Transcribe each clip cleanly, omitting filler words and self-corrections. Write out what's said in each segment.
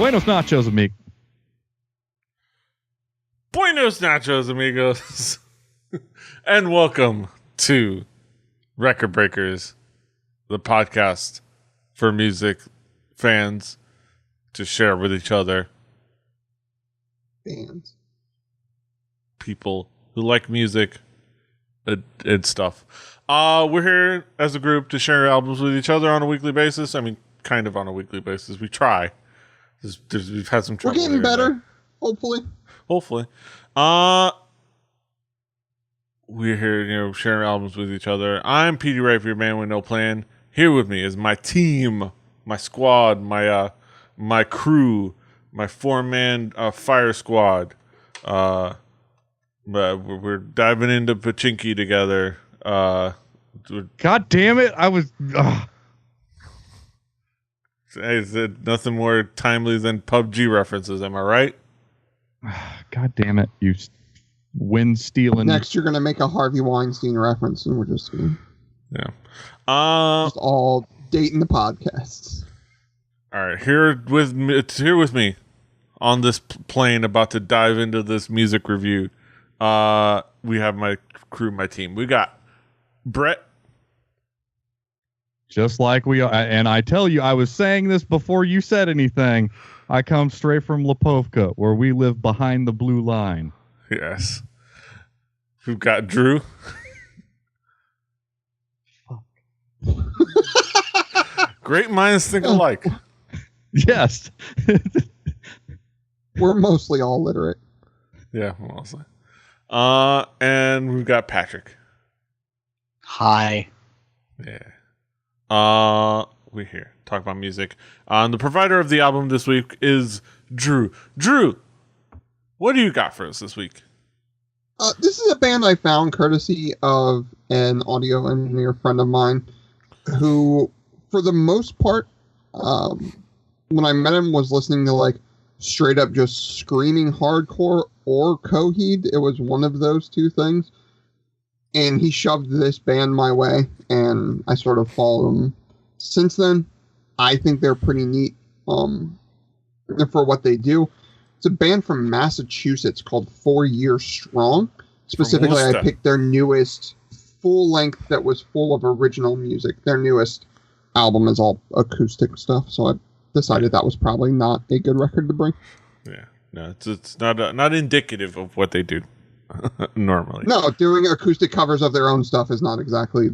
Buenos nachos, amigo. Buenos nachos, amigos. And welcome to Record Breakers, the podcast for music fans to share with each other. Fans. People who like music and stuff. We're here as a group to share albums with each other on a weekly basis. I mean, kind of on a weekly basis. We try. We've had some trouble. We're getting better, hopefully. Hopefully. We're here, sharing albums with each other. I'm Petey Wright for your man with no plan. Here with me is my team, my squad, my crew, my 4-man fire squad. But we're diving into Pachinki together. God damn it! I was. Hey, is it nothing more timely than PUBG references? Am I right? God damn it! You wind stealing. Next, you're gonna make a Harvey Weinstein reference, and we're just gonna Yeah. just all dating the podcasts. All right, here with me on this plane, about to dive into this music review. We have my crew, my team. We got Brett. Just like we are. And I tell you, I was saying this before you said anything. I come straight from Lipovka, where we live behind the blue line. Yes. We've got Drew. Fuck. Great minds think alike. Yes. We're mostly all literate. Yeah, mostly. And we've got Patrick. Hi. Yeah. We're here talk about music. The provider of the album this week is Drew. Drew, what do you got for us this week? This is a band I found courtesy of an audio engineer friend of mine who, for the most part, when I met him, was listening to like straight up just screaming hardcore or Coheed. It was one of those two things. And he shoved this band my way, and I sort of followed them since then. I think they're pretty neat for what they do. It's a band from Massachusetts called 4 Year Strong. Specifically, I picked their newest full length that was full of original music. Their newest album is all acoustic stuff, so I decided that was probably not a good record to bring. Yeah, no, it's not indicative of what they do normally. No, doing acoustic covers of their own stuff is not exactly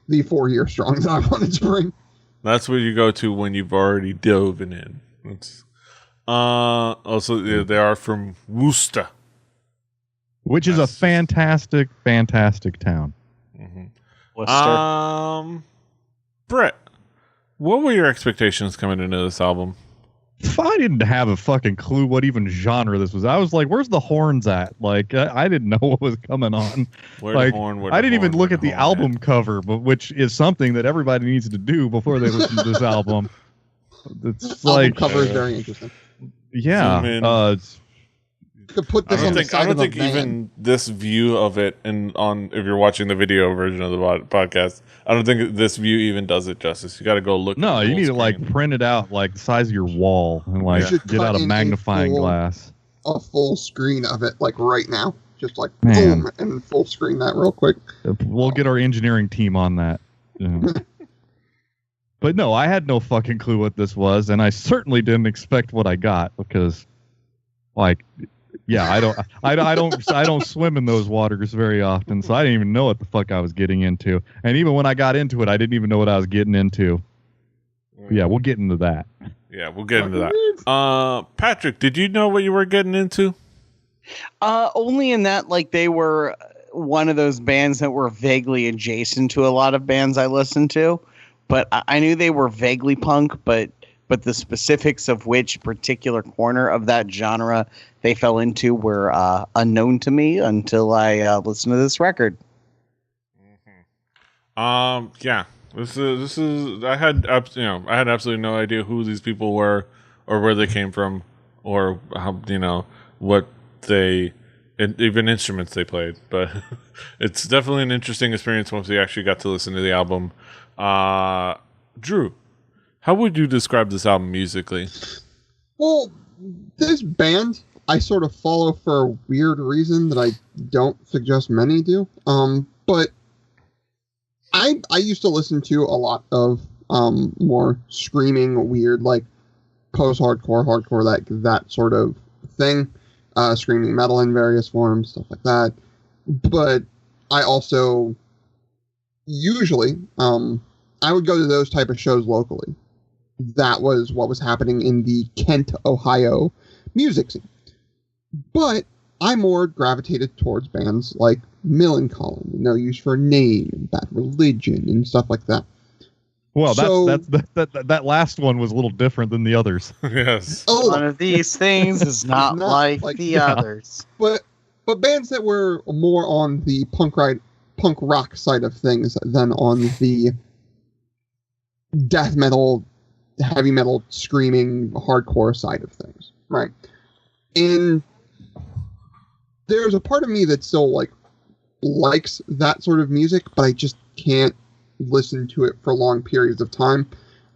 the 4 Year Strong that I wanted to bring. That's where you go to when you've already dove in. It's also they are from Worcester, Which is a fantastic, fantastic town. Mm-hmm. Worcester. Brett, what were your expectations coming into this album? I didn't have a fucking clue what even genre this was. I was like, where's the horns at? Like, I didn't know what was coming on. I didn't even look at the album cover, but which is something that everybody needs to do before they listen to this album. It's like album cover is very interesting. Yeah. To put this I don't think even this view of it, if you're watching the video version of the podcast, I don't think this view even does it justice. You got to go look. No, you need to like print it out like the size of your wall and like get out a magnifying glass. A full screen of it, like right now, just like boom, and full screen that real quick. We'll get our engineering team on that. But no, I had no fucking clue what this was, and I certainly didn't expect what I got because, like. Yeah, I don't swim in those waters very often, so I didn't even know what the fuck I was getting into. And even when I got into it, I didn't even know what I was getting into. But yeah, we'll get into that. Yeah, we'll get into that. Patrick, did you know what you were getting into? Only in that, like, they were one of those bands that were vaguely adjacent to a lot of bands I listened to. But I knew they were vaguely punk, but the specifics of which particular corner of that genre they fell into were unknown to me until I listened to this record. Mm-hmm. Yeah, this is. I had absolutely no idea who these people were, or where they came from, or how what they, even instruments they played. But it's definitely an interesting experience once we actually got to listen to the album. Drew, how would you describe this album musically? Well, this band I sort of follow for a weird reason that I don't suggest many do. But I used to listen to a lot of more screaming, weird, like post-hardcore, hardcore, that sort of thing. Screaming metal in various forms, stuff like that. But I also usually I would go to those type of shows locally. That was what was happening in the Kent, Ohio music scene. But I more gravitated towards bands like Millencolin, No Use for a Name, and Bad Religion, and stuff like that. Well, So- that last one was a little different than the others. Yes. Oh, One of these things is not, Not like, like- the yeah. others. but bands that were more on the punk rock side of things than on the death metal, heavy metal, screaming, hardcore side of things, right? And there's a part of me that still likes that sort of music, but I just can't listen to it for long periods of time.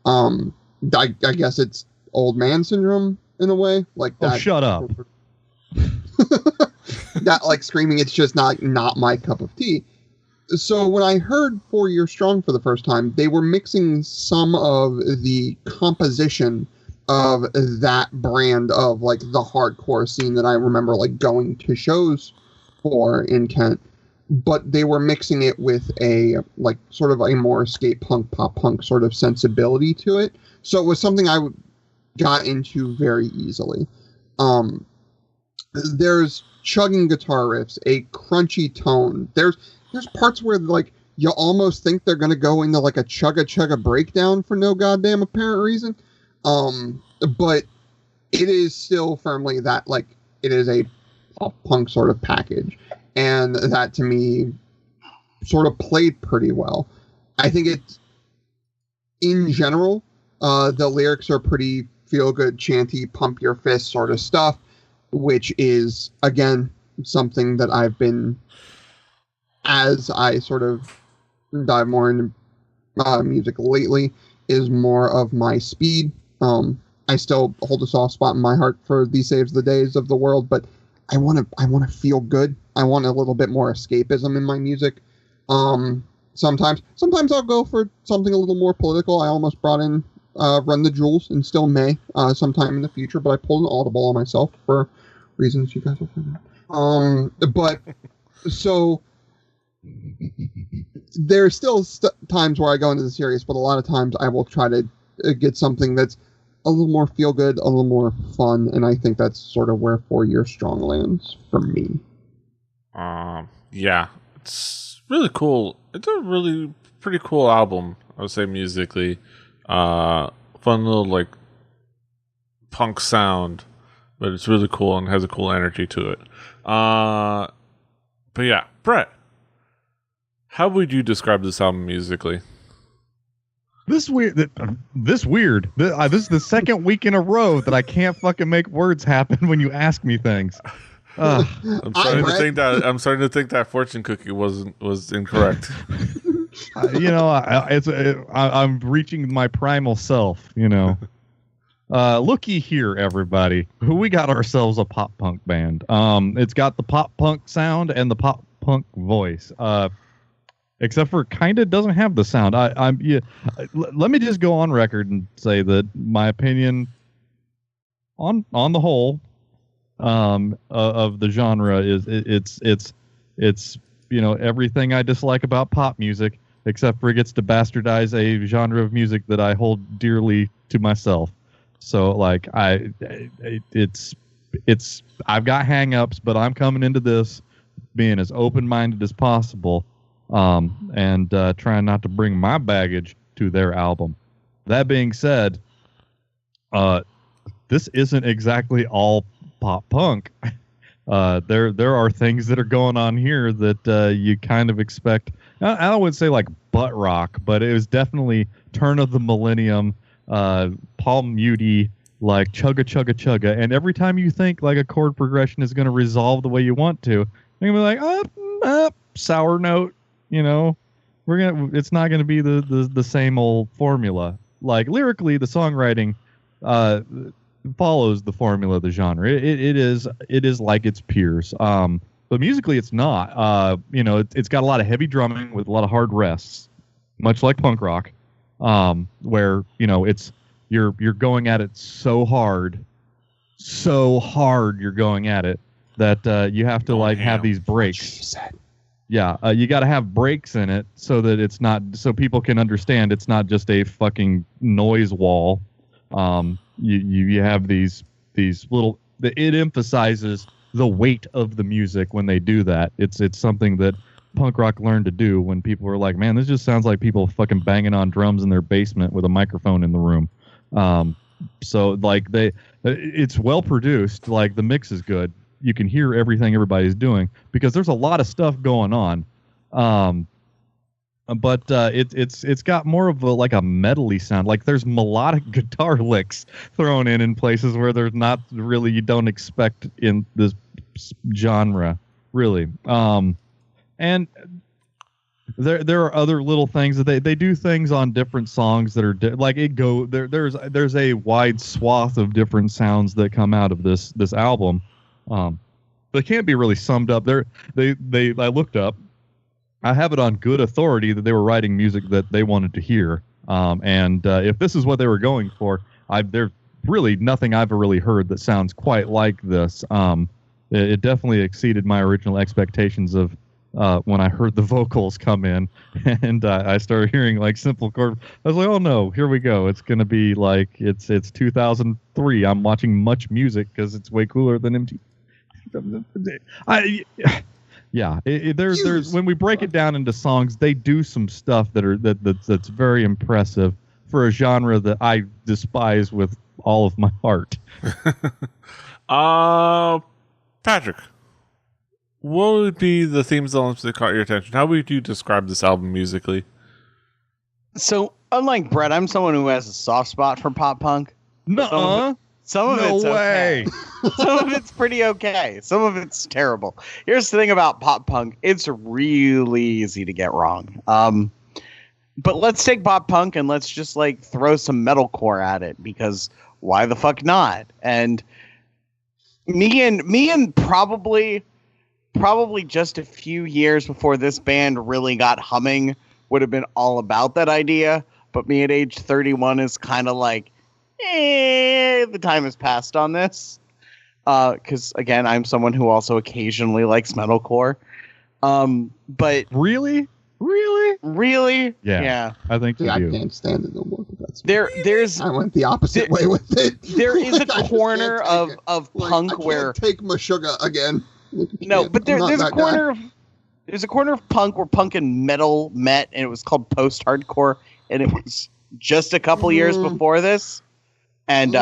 I guess it's old man syndrome in a way, like Oh, that. shut up. That like screaming, it's just not my cup of tea. So when I heard 4 Year Strong for the first time, they were mixing some of the composition of that brand of like the hardcore scene that I remember like going to shows for in Kent, but they were mixing it with a like sort of a more skate punk, pop punk sort of sensibility to it. So it was something I got into very easily. There's chugging guitar riffs, a crunchy tone. There's parts where like you almost think they're gonna go into like a chugga breakdown for no goddamn apparent reason. But it is still firmly that like it is a pop punk sort of package, and that to me sort of played pretty well. I think it's in general, the lyrics are pretty feel good, chanty, pump your fist sort of stuff, which is again something that I've been, as I sort of dive more into music lately, is more of my speed. I still hold a soft spot in my heart for These Saves the Days of the world, but I want to feel good. I want a little bit more escapism in my music. Sometimes I'll go for something a little more political. I almost brought in Run the Jewels and still may sometime in the future, but I pulled an audible on myself for reasons you guys will find out. But so there's still times where I go into the serious, but a lot of times I will try to get something that's a little more feel good, a little more fun, and I think that's sort of where 4 Year Strong lands for me. Yeah, it's really cool. It's a really pretty cool album, I would say, musically. Fun little like punk sound, but it's really cool and has a cool energy to it. But yeah, Brett, how would you describe this album musically? This is the second week in a row that I can't fucking make words happen when you ask me things. I'm starting to think that fortune cookie was incorrect. I'm reaching my primal self. Looky here, everybody. We got ourselves a pop punk band. It's got the pop punk sound and the pop punk voice. Except for kind of doesn't have the sound. Let me just go on record and say that my opinion on the whole of the genre is it's everything I dislike about pop music, except for it gets to bastardize a genre of music that I hold dearly to myself. So like I've got hang-ups, but I'm coming into this being as open-minded as possible. And trying not to bring my baggage to their album. That being said, this isn't exactly all pop punk. There are things that are going on here that you kind of expect. I wouldn't say like butt rock, but it was definitely turn of the millennium, Paul Muty, like chugga chugga chugga. And every time you think like a chord progression is going to resolve the way you want to, you're gonna be like, sour note. It's not going to be the same old formula. Like lyrically, the songwriting, follows the formula of the genre. It is like its peers. But musically, it's not. It's got a lot of heavy drumming with a lot of hard rests, much like punk rock, where it's you're going at it so hard you're going at it that you have to have these breaks. Yeah, you got to have breaks in it so that it's not, so people can understand it's not just a fucking noise wall. You have these little. It emphasizes the weight of the music when they do that. It's something that punk rock learned to do when people were like, man, this just sounds like people fucking banging on drums in their basement with a microphone in the room. So it's well produced. Like the mix is good. You can hear everything everybody's doing because there's a lot of stuff going on. But it's got more of a metally sound. Like there's melodic guitar licks thrown in places where there's not really, you don't expect in this genre, really. And there are other little things that they do things on different songs that are there's a wide swath of different sounds that come out of this album. They can't be really summed up. I looked up. I have it on good authority that they were writing music that they wanted to hear. And if this is what they were going for, there's really nothing I've really heard that sounds quite like this. It definitely exceeded my original expectations of when I heard the vocals come in, and I started hearing simple chord. I was like, oh no, here we go. It's gonna be like it's 2003. I'm watching Much Music because it's way cooler than MTV. There's when we break it down into songs, they do some stuff that's very impressive for a genre that I despise with all of my heart. Patrick, what would be the themes elements that caught your attention? How would you describe this album musically? So, unlike Brett, I'm someone who has a soft spot for pop punk. Nuh-uh. Some of it's way. Okay. Some of it's pretty okay. Some of it's terrible. Here's the thing about pop punk. It's really easy to get wrong. But let's take pop punk and let's just throw some metalcore at it, because why the fuck not? And me and probably just a few years before this band really got humming would have been all about that idea. But me at age 31 is kind of the time has passed on this. Because again, I'm someone who also occasionally likes metalcore. But really, yeah. I think you I do. can't stand it no more. There's I went the opposite way with it. There is a corner of punk I can't where take Meshuggah again. No, but there's a corner of punk where punk and metal met, and it was called post-hardcore, and it was just a couple years before this, and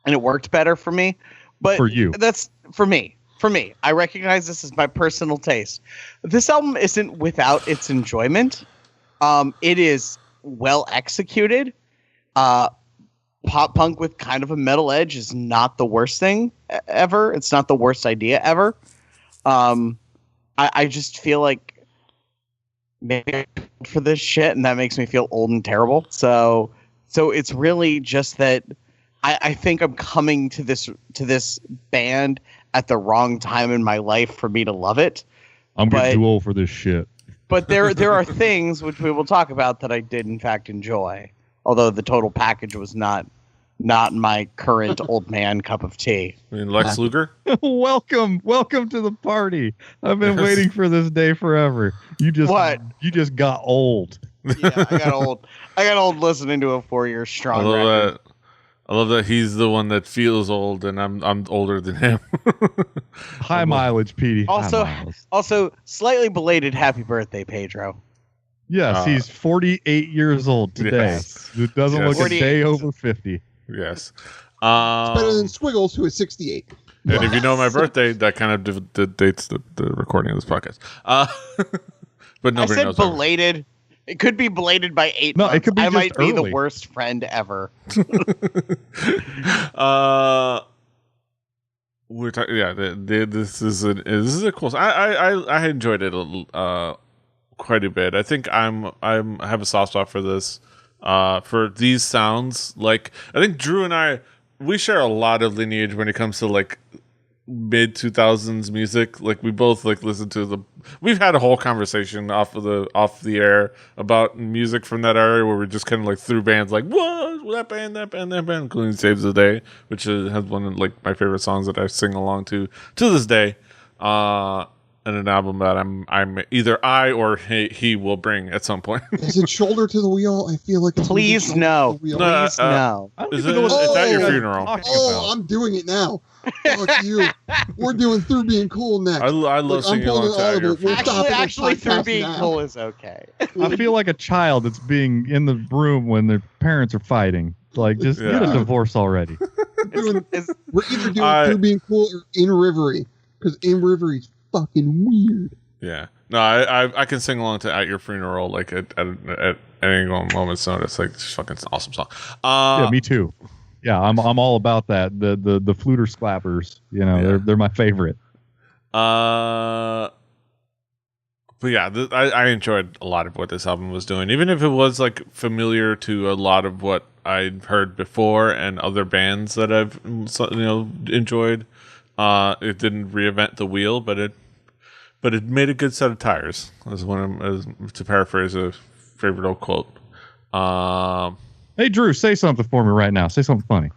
it worked better for me. But for you, that's for me. For me, I recognize this as my personal taste. This album isn't without its enjoyment. It is well executed. Pop punk with kind of a metal edge is not the worst thing ever. It's not the worst idea ever. I just feel like maybe I'm for this shit, and that makes me feel old and terrible. So it's really just that I think I'm coming to this band at the wrong time in my life for me to love it. I'm getting too old for this shit. But there are things which we will talk about that I did in fact enjoy. Although the total package was not my current old man cup of tea. I mean, Lex Luger? Welcome to the party. I've been waiting for this day forever. You just got old. Yeah, I got old. I got old listening to a 4 Year Strong record. I love that he's the one that feels old, and I'm older than him. High mileage, Petey. Also, slightly belated happy birthday, Pedro. Yes, he's 48 years old today. Yes. It doesn't look a day over 50. Yes. It's better than Squiggles, who is 68. And if you know my birthday, that kind of dates the recording of this podcast. But nobody knows. I said belated. It could be belated by 8 months. It could be I just might be early. the worst friend ever. We're talking. Yeah, this is a cool. I enjoyed it quite a bit. I think I have a soft spot for this. for these sounds. Like, I think Drew and I, we share a lot of lineage when it comes to like mid 2000s music. Like, we both like listen to we've had a whole conversation off the air about music from that era where we just kind of like threw bands like, what, that band, including Saves the Day, which has one of like my favorite songs that I sing along to this day. And an album that I'm either I or he will bring at some point. Is it Shoulder to the Wheel? I feel like it's Please no. Please no. I don't Is even know what it's at your you're funeral. talking Oh, about. I'm doing it now. Fuck you. We're doing Through Being Cool next. I love singing along to At Your Funeral. Actually, Through Being Cool is okay. I feel like a child that's being in the room when their parents are fighting. Like, just get a divorce already. We're either doing Through Being Cool or In Rivery, because In Rivery's fucking weird. Yeah, no, I can sing along to At Your Funeral like at any moment's notice. Like, it's fucking awesome song. Yeah, me too. Yeah, I'm all about that. The fluter sklappers, you know, they're my favorite. But yeah, I enjoyed a lot of what this album was doing, even if it was like familiar to a lot of what I'd heard before and other bands that I've enjoyed. It didn't reinvent the wheel, but it made a good set of tires. To paraphrase a favorite old quote. Hey, Drew, say something for me right now. Say something funny.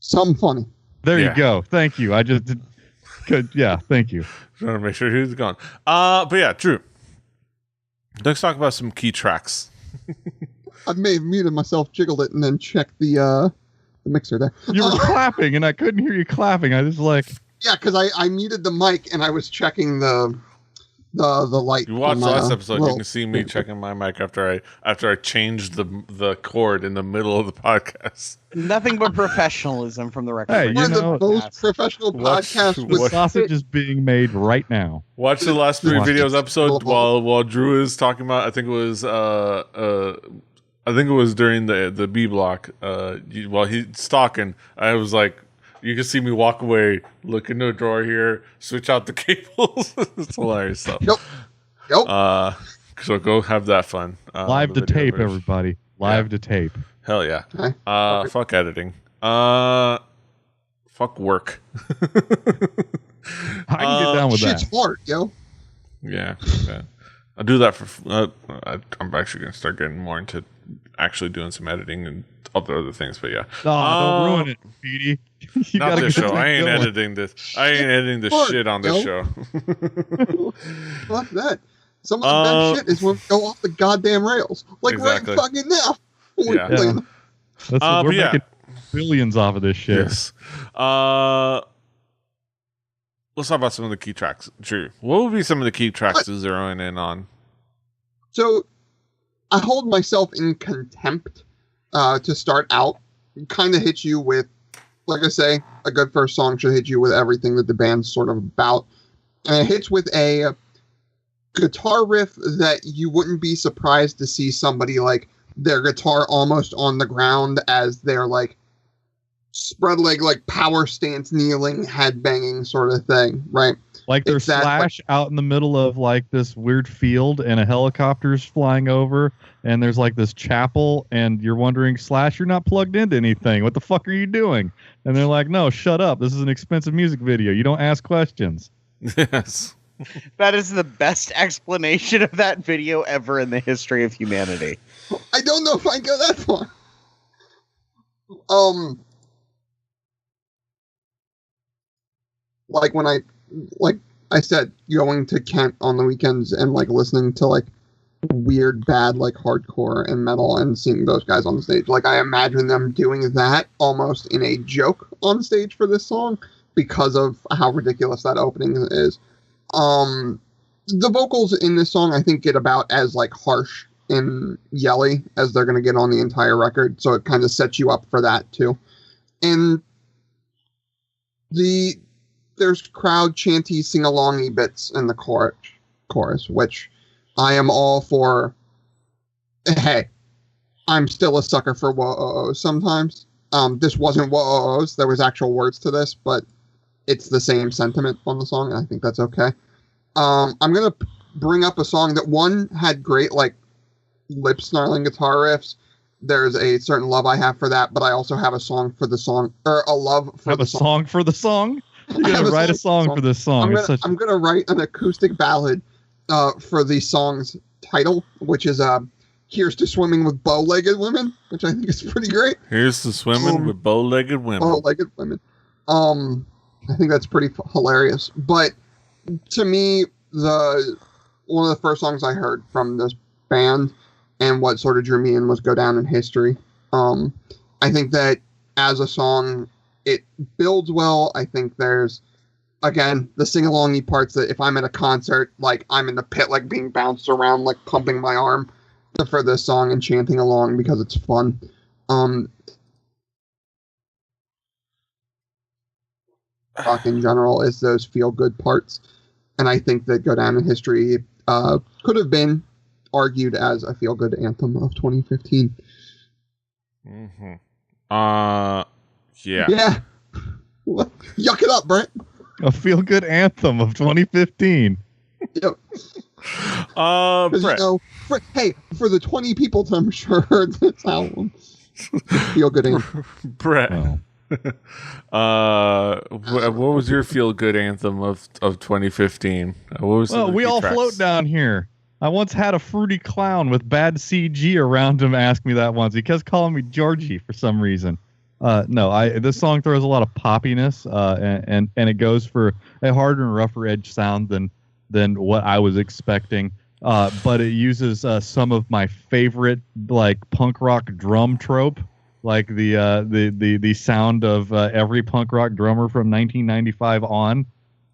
Something funny. There you go. Thank you. I just did. Good. Yeah, thank you. Trying to make sure he was gone. But yeah, Drew. Let's talk about some key tracks. I may have muted myself, jiggled it, and then checked the mixer there. You were clapping, and I couldn't hear you clapping. I was like... Yeah, because I muted the mic, and I was checking the light. You watched the last episode, you can see me checking my mic after I changed the cord in the middle of the podcast. Nothing but professionalism from the record. Hey, One of the most professional podcasts the sausage is being made right now. Watch the last three videos episode while Drew is talking about. I think it was during the B block. While he's talking, I was like, you can see me walk away, look into a drawer here, switch out the cables. It's hilarious stuff. Yep. So go have that fun. Live to tape, everybody. Live to tape. Hell yeah. Okay. Fuck editing. Fuck work. I can get down with shit's that. hard, yo. Yeah. I'll do that for. I'm actually gonna start getting more into actually doing some editing and other things. But yeah. Oh, don't ruin it, Petey. Not this show. I ain't editing this. I ain't editing this shit on this show. Fuck that. Some of the best shit is when we go off the goddamn rails. Like right fucking now. We're making billions off of this shit. Yes. Let's talk about some of the key tracks. Drew, what would be some of the key tracks to zero in on? So, I hold myself in contempt to start out. It kind of hits you with, like I say, a good first song should hit you with everything that the band's sort of about. And it hits with a guitar riff that you wouldn't be surprised to see somebody like their guitar almost on the ground as they're like spread leg, like power stance, kneeling, head banging sort of thing, right? Like there's Slash out in the middle of like this weird field and a helicopter's flying over and there's like this chapel and you're wondering, Slash, you're not plugged into anything. What the fuck are you doing? And they're like, no, shut up. This is an expensive music video. You don't ask questions. Yes. That is the best explanation of that video ever in the history of humanity. I don't know if I go that far. Like when I said, going to Kent on the weekends and like listening to like weird, bad, like hardcore and metal and seeing those guys on stage. Like I imagine them doing that almost in a joke on stage for this song because of how ridiculous that opening is. The vocals in this song, I think, get about as like harsh and yelly as they're going to get on the entire record. So it kind of sets you up for that too. And there's crowd chanty sing-alongy bits in the chorus, which I am all for. Hey, I'm still a sucker for whoa-oh-ohs sometimes. This wasn't whoa-oh-ohs. There was actual words to this, but it's the same sentiment on the song, and I think that's okay. I'm going to bring up a song that one had great, like, lip snarling guitar riffs. There's a certain love I have for that, but I also have a song for the song, or a love for the song. Song for the song? You're I have gonna write a song for this song. I'm gonna write an acoustic ballad for the song's title, which is "Here's to Swimming with Bow-Legged Women," which I think is pretty great. Here's to swimming with bow-legged women. Bow-legged women. I think that's pretty hilarious. But to me, one of the first songs I heard from this band and what sort of drew me in was "Go Down in History." I think that as a song, it builds well. I think there's, again, the sing-alongy parts that if I'm at a concert, like I'm in the pit, like being bounced around, like pumping my arm for this song and chanting along because it's fun. Rock in general is those feel-good parts. And I think that "Go Down in History" could have been argued as a feel-good anthem of 2015. Mm-hmm. Yeah. Yeah. Yuck it up, Brent. A feel-good anthem of 2015. Yep. Brett. You know, hey, for the 20 people that I'm sure heard this album, feel-good anthem. Brett. Oh. What was your feel-good anthem of 2015? What was we all float down here. I once had a fruity clown with bad CG around him ask me that once. He kept calling me Georgie for some reason. This song throws a lot of poppiness, and it goes for a harder and rougher edge sound than what I was expecting. But it uses some of my favorite like punk rock drum trope, like the sound of every punk rock drummer from 1995 on.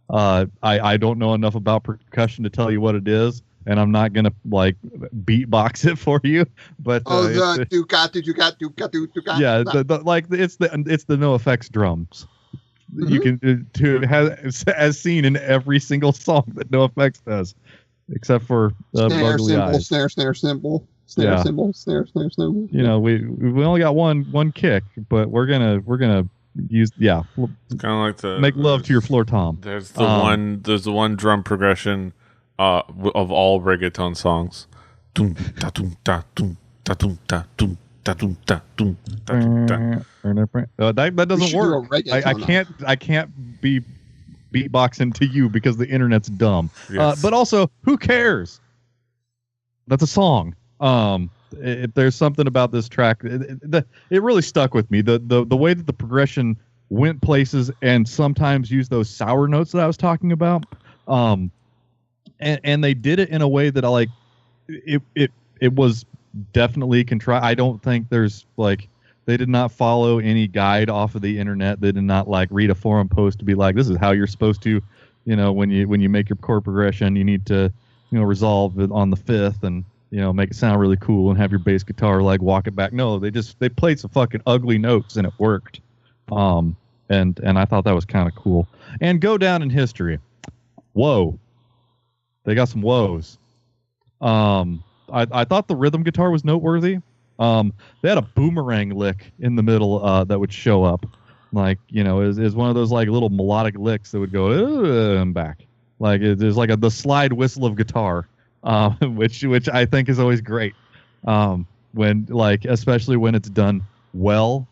I don't know enough about percussion to tell you what it is, and I'm not gonna like beatbox it for you. But Yeah, it's the no effects drums. Mm-hmm. You can as seen in every single song that no effects does, except for snare Buggly cymbal, Eyes. snare cymbal. Snare cymbal, snare cymbal. You know, we only got one kick, but we're gonna use It's kind of like make love to your floor tom. There's the one drum progression of all reggaeton songs. Doom da doom da doom da doom da doom da doom da doom da doom da. That doesn't work. I can't be beatboxing to you because the internet's dumb. Yes. But also, who cares? That's a song. There's something about this track. It really stuck with me. The way that the progression went places and sometimes used those sour notes that I was talking about. And they did it in a way that I like. It was definitely contrived. I don't think there's like they did not follow any guide off of the internet. They did not like read a forum post to be like, this is how you're supposed to, when you make your chord progression, you need to, resolve it on the fifth and make it sound really cool and have your bass guitar like walk it back. No, they played some fucking ugly notes and it worked. And I thought that was kind of cool. And Go Down in History. Whoa. They got some woes. I thought the rhythm guitar was noteworthy. They had a boomerang lick in the middle that would show up. Like, is one of those like little melodic licks that would go and back. Like there's like the slide whistle of guitar. Which I think is always great. When like especially when it's done well.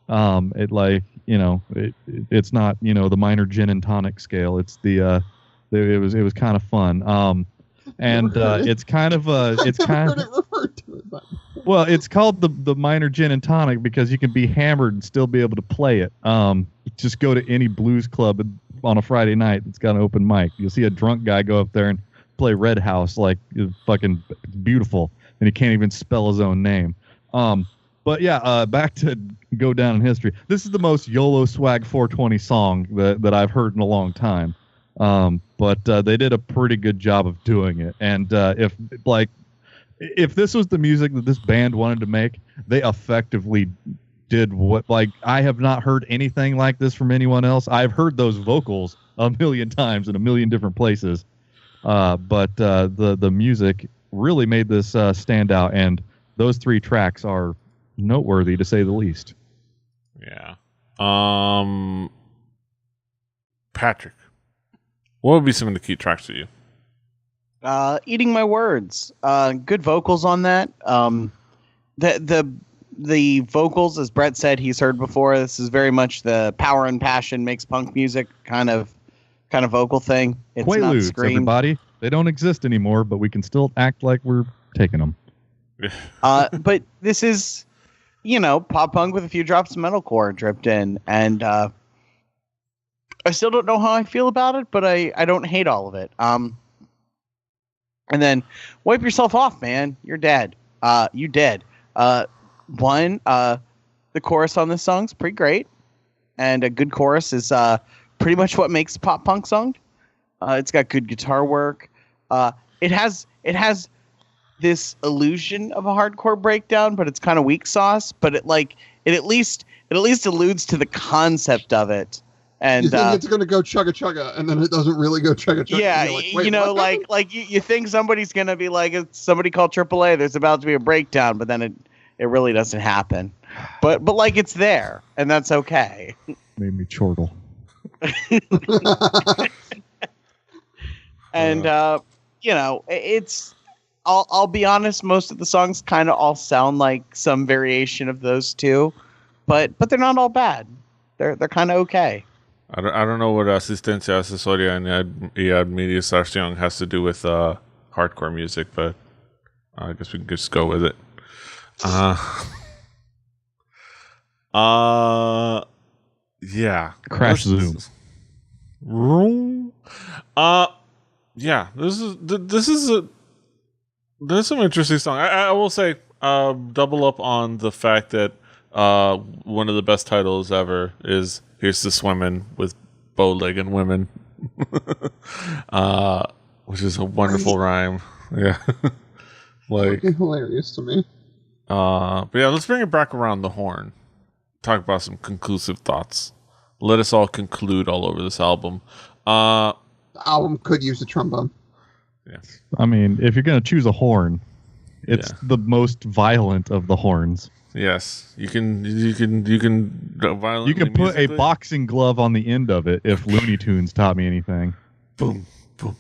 It like, it's not, the minor gin and tonic scale. It's the it was kind of fun. It's kind of well, it's called the minor gin and tonic because you can be hammered and still be able to play it. Just go to any blues club on a Friday night that's got an open mic. You'll see a drunk guy go up there and play Red House like fucking beautiful, and he can't even spell his own name. But yeah, back to Go Down in History. This is the most YOLO Swag 420 song that I've heard in a long time. But they did a pretty good job of doing it. And if this was the music that this band wanted to make, they effectively did what, like, I have not heard anything like this from anyone else. I've heard those vocals a million times in a million different places. But the music really made this stand out, and those three tracks are noteworthy to say the least. Yeah. Patrick, what would be some of the key tracks to you? Eating My Words. Good vocals on that. The vocals, as Brett said, he's heard before. This is very much the power and passion makes punk music kind of vocal thing. It's not Quaaludes, screamed. everybody. They don't exist anymore, but we can still act like we're taking them. But this is, pop punk with a few drops of metalcore dripped in, and I still don't know how I feel about it, but I don't hate all of it. And then Wipe Yourself Off, man. You're dead. You dead. The chorus on this song's pretty great, and a good chorus is pretty much what makes a pop punk song. It's got good guitar work. It has this illusion of a hardcore breakdown, but it's kind of weak sauce. But it at least alludes to the concept of it. And you think it's going to go chugga chugga, and then it doesn't really go chugga chugga. Yeah, you think somebody's going to be like, somebody called AAA. There's about to be a breakdown, but then it really doesn't happen. But like it's there, and that's okay. Made me chortle. And it's. I'll be honest. Most of the songs kind of all sound like some variation of those two, but they're not all bad. They're kind of okay. I don't know what Asistencia Asesoria y Administración has to do with hardcore music, but I guess we can just go with it. Yeah. Crash Zoom. Yeah. There's some interesting song. I will say, double up on the fact that one of the best titles ever is "Here's to Swimming" with bow-legged women, which is a wonderful rhyme. Yeah, hilarious to me. But yeah, let's bring it back around the horn. Talk about some conclusive thoughts. Let us all conclude all over this album. The album could use a trombone. Yeah. I mean, if you're going to choose a horn, it's the most violent of the horns. Yes, you can violently. You can put musically. a boxing glove on the end of it if Looney Tunes taught me anything. Boom, boom.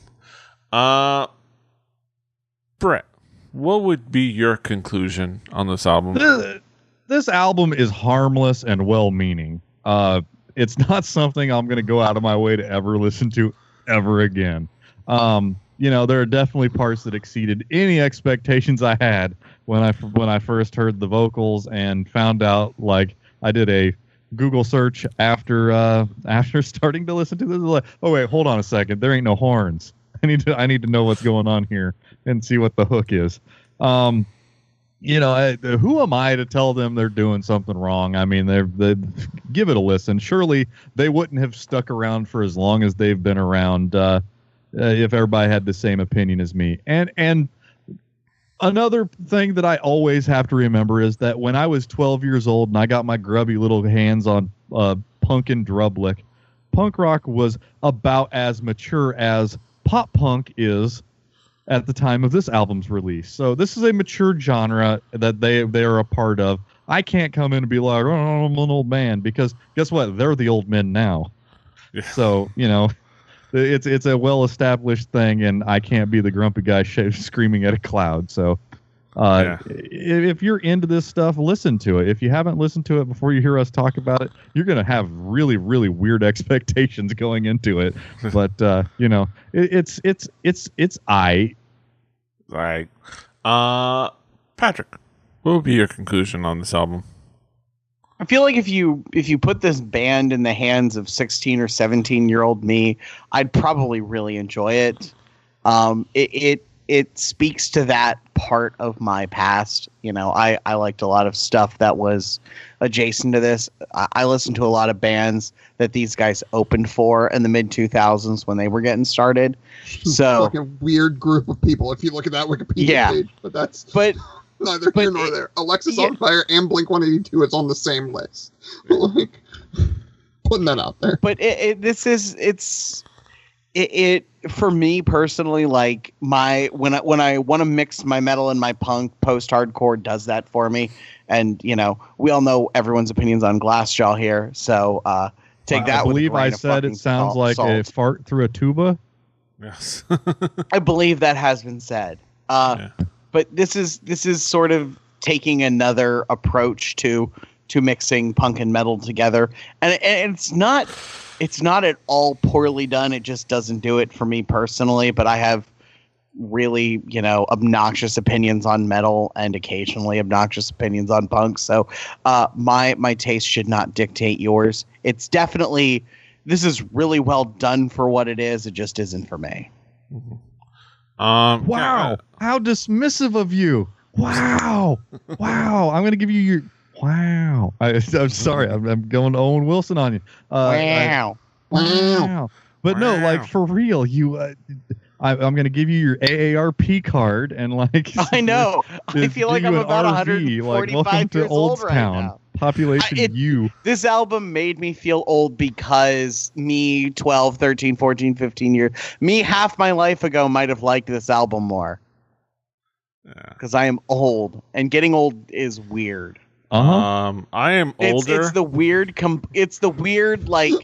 Brett, what would be your conclusion on this album? This album is harmless and well-meaning. It's not something I'm going to go out of my way to ever listen to ever again. There are definitely parts that exceeded any expectations I had when I first heard the vocals and found out. Like, I did a Google search after starting to listen to this. Like, oh wait, hold on a second. There ain't no horns. I need to know what's going on here and see what the hook is. Who am I to tell them they're doing something wrong? I mean, they give it a listen. Surely they wouldn't have stuck around for as long as they've been around if everybody had the same opinion as me. And another thing that I always have to remember is that when I was 12 years old and I got my grubby little hands on punk and drublick, punk rock was about as mature as pop punk is at the time of this album's release. So this is a mature genre that they are a part of. I can't come in and be like, oh, I'm an old man, because guess what? They're the old men now. Yeah. So, it's a well-established thing, and I can't be the grumpy guy screaming at a cloud. So if you're into this stuff, listen to it. If you haven't listened to it before you hear us talk about it, you're going to have really, really weird expectations going into it. But, it's I. Right. Patrick, what would be your conclusion on this album? I feel like if you put this band in the hands of 16 or 17-year-old me, I'd probably really enjoy it. It speaks to that part of my past. I liked a lot of stuff that was adjacent to this. I listened to a lot of bands that these guys opened for in the mid-2000s when they were getting started. So like a weird group of people if you look at that Wikipedia page. But that's neither here nor there. Alexis on Fire and Blink-182 is on the same list. Like, putting that out there. But it for me personally, like when I want to mix my metal and my punk, post-hardcore does that for me. And we all know everyone's opinions on Glassjaw here, so take that. I believe I said it sounds like a fart through a tuba. Yes. I believe that has been said. Yeah. But this is sort of taking another approach to mixing punk and metal together, and it's not at all poorly done. It just doesn't do it for me personally. But I have really, obnoxious opinions on metal and occasionally obnoxious opinions on punk. So my taste should not dictate yours. It's definitely, this is really well done for what it is. It just isn't for me. Mm-hmm. Wow. How dismissive of you. Wow. Wow. I'm going to give you your wow. I'm sorry. I'm going Owen Wilson on you. Wow. Wow. But no, like for real, you I'm going to give you your AARP card and like I know. I feel like I'm about 145 years old right now. Population U. This album made me feel old because me 12, 13, 14, 15 years, me half my life ago might have liked this album more. Because I am old, and getting old is weird. I am older. It's the weird like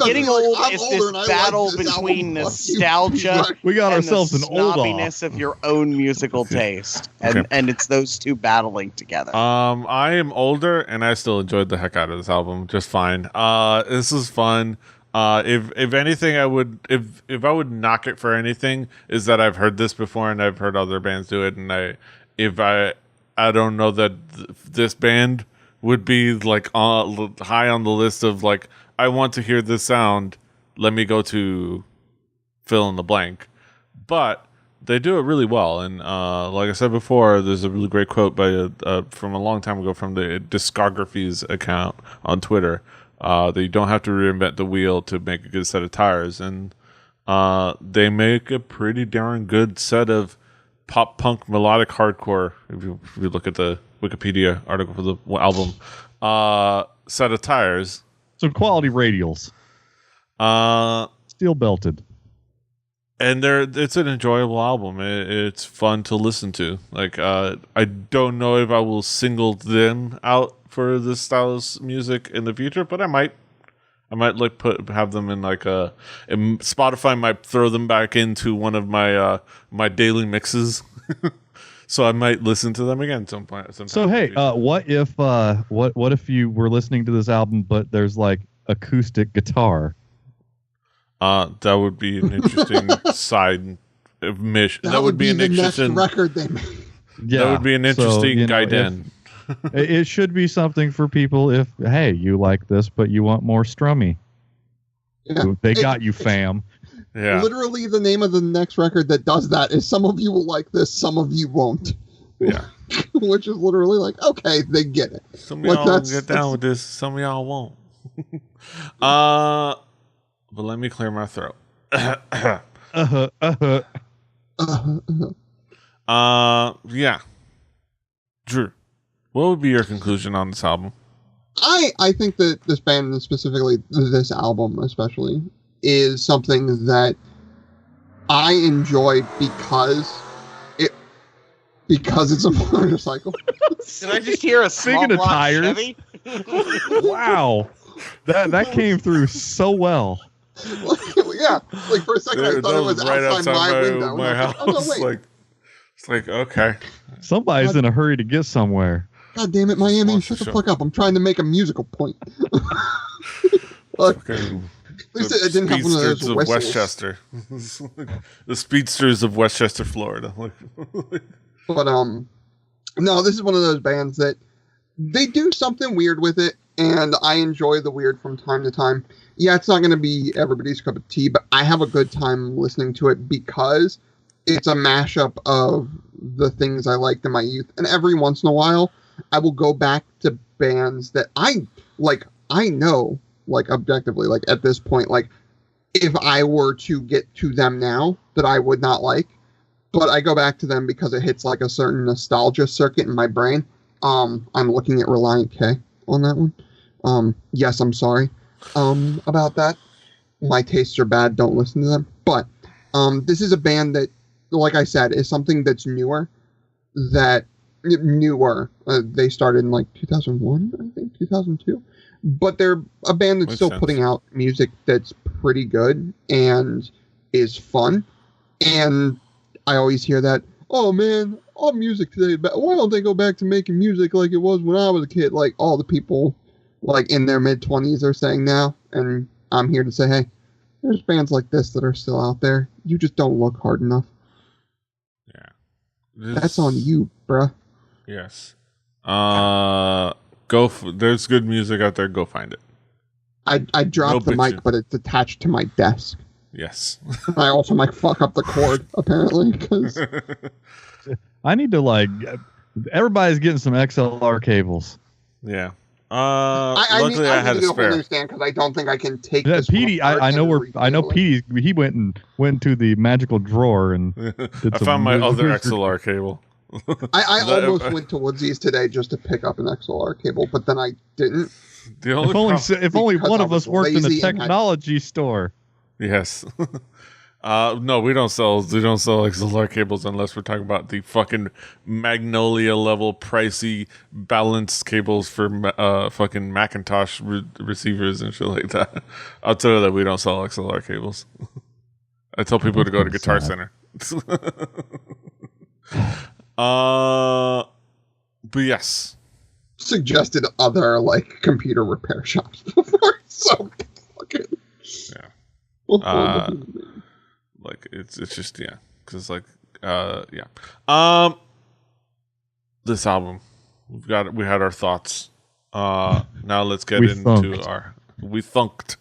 getting old is this battle between nostalgia we got ourselves an old snobbiness of your own musical taste, and it's those two battling together. I am older, and I still enjoyed the heck out of this album just fine. This is fun. If anything, I would if I would knock it for anything, is that I've heard this before and I've heard other bands do it, and I don't know that this band would be like high on the list of like, I want to hear this sound, let me go to fill in the blank. But they do it really well. And like I said before, there's a really great quote by from a long time ago from the Discographies account on Twitter, that you don't have to reinvent the wheel to make a good set of tires. And they make a pretty darn good set of pop punk melodic hardcore. If you look at the Wikipedia article for the album, set of tires. Some quality radials. Steel belted. And it's an enjoyable album. It's fun to listen to. Like, I don't know if I will single them out for this style of music in the future, but I might like have them in like and Spotify might throw them back into one of my my daily mixes. So I might listen to them again sometime. So hey, what if you were listening to this album, but there's like acoustic guitar? That would be an interesting side of mission. That would be an interesting record they made. Yeah, that would be an interesting guiden. It should be something for people if, hey, you like this, but you want more strummy. Yeah. They got you, fam. Yeah. Literally, the name of the next record that does that is "Some of you will like this, some of you won't." Yeah. Which is literally like, okay, they get it. Some of y'all get down with this, some of y'all won't. But let me clear my throat. Yeah. Drew, what would be your conclusion on this album? I think that this band, and specifically this album especially, is something that I enjoy because it's a motorcycle. Did I just hear a small block Chevy? Wow. That came through so well. Yeah, like for a second I thought it was right outside my window. My house. Oh, no, wait. It's like okay. Somebody's in a hurry to get somewhere. God damn it, Miami! Shut the fuck up! I'm trying to make a musical point. Look, at least it didn't have one of those of Westchester. The speedsters of Westchester, Florida. But no, this is one of those bands that they do something weird with it, and I enjoy the weird from time to time. Yeah, it's not going to be everybody's cup of tea, but I have a good time listening to it because it's a mashup of the things I liked in my youth. And every once in a while, I will go back to bands that I know, like, objectively, like, at this point, like, if I were to get to them now, that I would not like. But I go back to them because it hits, like, a certain nostalgia circuit in my brain. I'm looking at Reliant K on that one. Yes, I'm sorry. About that. My tastes are bad. Don't listen to them. But this is a band that, like I said, is something that's newer. They started in like 2001, I think, 2002. But they're a band that's still putting out music that's pretty good. And is fun. And I always hear that, oh man, all music today, why don't they go back to making music like it was when I was a kid? Like all the people like in their mid-20s are saying now. And I'm here to say, hey, there's bands like this that are still out there. You just don't look hard enough. Yeah. That's on you, bruh. Yes. There's good music out there. Go find it. I dropped the mic, but it's attached to my desk. Yes. I also might fuck up the cord, apparently, because I need to everybody's getting some XLR cables. Yeah. Luckily, I had a spare. Understand because I don't think I can take Yeah, this. Petey, I know Petey. He went to the magical drawer and I found my other XLR cable. I almost went to Woodsy's today just to pick up an XLR cable, but then I didn't. If only one of us worked in a technology store. Yes. No, we don't sell XLR cables unless we're talking about the fucking Magnolia level pricey balanced cables for fucking Macintosh receivers and shit like that. Outside of that, we don't sell XLR cables. I tell people to go to Guitar Center. But yes. Suggested other computer repair shops before, so fucking yeah. It's just because this album we had our thoughts. Now let's get we thunked.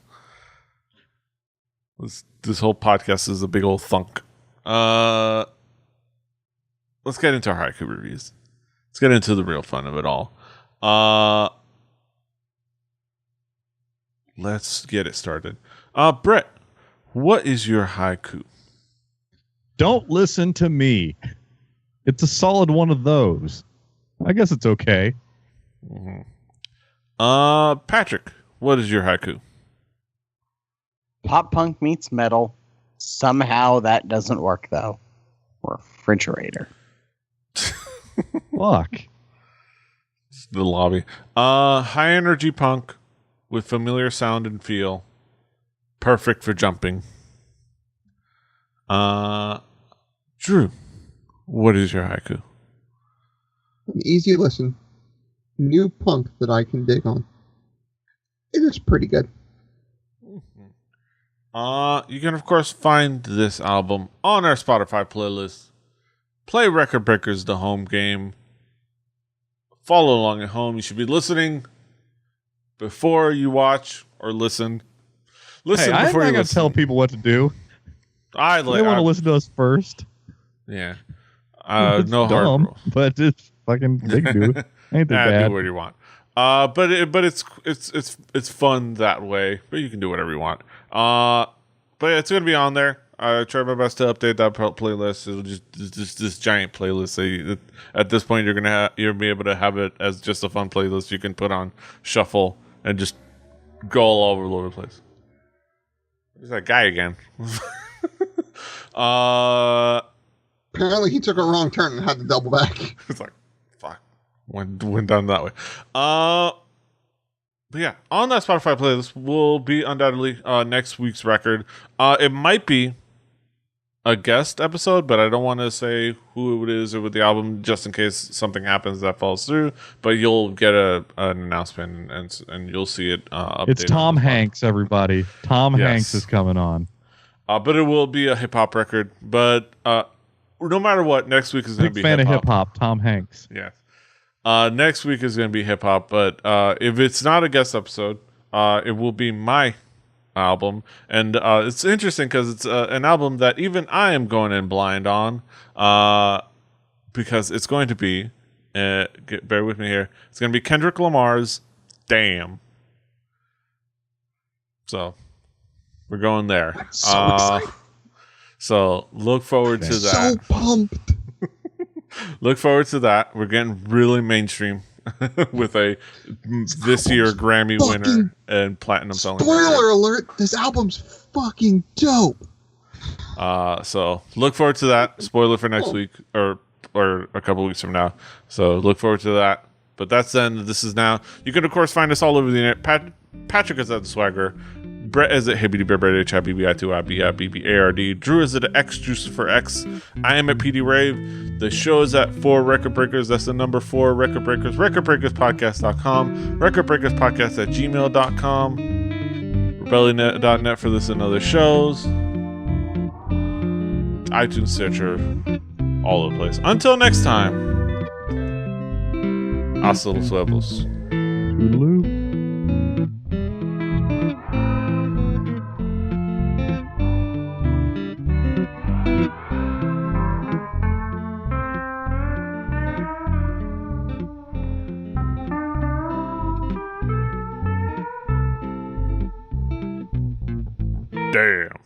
This whole podcast is a big old thunk. Let's get into our haiku reviews. Let's get into the real fun of it all. Let's get it started. Brett, what is your haiku? Don't listen to me. It's a solid one of those. I guess it's okay. Mm-hmm. Patrick, what is your haiku? Pop punk meets metal. Somehow that doesn't work though. Refrigerator. Fuck. The lobby. High energy punk with familiar sound and feel. Perfect for jumping. Drew, what is your haiku? An easy listen. New punk that I can dig on. It is pretty good. You can of course find this album on our Spotify playlist. Play Record Breakers the home game. Follow along at home. You should be listening before you watch or listen. Listen I'm before not you gonna tell people what to do. They want to listen to us first. Yeah. It's no dumb, hard, but it's fucking big, dude. Ain't that bad? Do what you want. But it's fun that way. But you can do whatever you want. But it's gonna be on there. I try my best to update that playlist. It'll just this giant playlist. So at this point, you'll be able to have it as just a fun playlist you can put on shuffle and just go all over the place. There's that guy again. Apparently, he took a wrong turn and had to double back. It's like, fuck, went down that way. But yeah, on that Spotify playlist will be undoubtedly next week's record. It might be a guest episode, but I don't want to say who it is or with the album just in case something happens that falls through. But you'll get an announcement and you'll see it updated. It's Tom Hanks, everybody. Tom Hanks is coming on. But it will be a hip hop record. But no matter what, next week is going to be big fan hip-hop. of hip hop. Tom Hanks. Yes. Next week is going to be hip hop, but if it's not a guest episode, it will be my album, and it's interesting because it's an album that even I am going in blind on, because it's going to be, bear with me here, it's going to be Kendrick Lamar's "Damn." So we're going there. I'm so excited. So look forward to that. So pumped. Look forward to that. We're getting really mainstream with this year Grammy winner and platinum selling. Spoiler alert, this album's fucking dope. So look forward to that. Spoiler for next week or a couple weeks from now. So look forward to that. But that's then. This is now. You can of course find us all over the internet. Patrick is at the Swagger. Brett is at HeyBBBard, HIBBI2IBIBBARD. Drew is at X Juice for X. I am at PD Rave. The show is at 4 Record Breakers. That's the number 4 Record Breakers. RecordBreakersPodcast.com. RecordBreakersPodcast@gmail.com. Rebellion.net for this and other shows. iTunes, Stitcher, all over the place. Until next time, hasta los huevos. Toodaloo. Damn.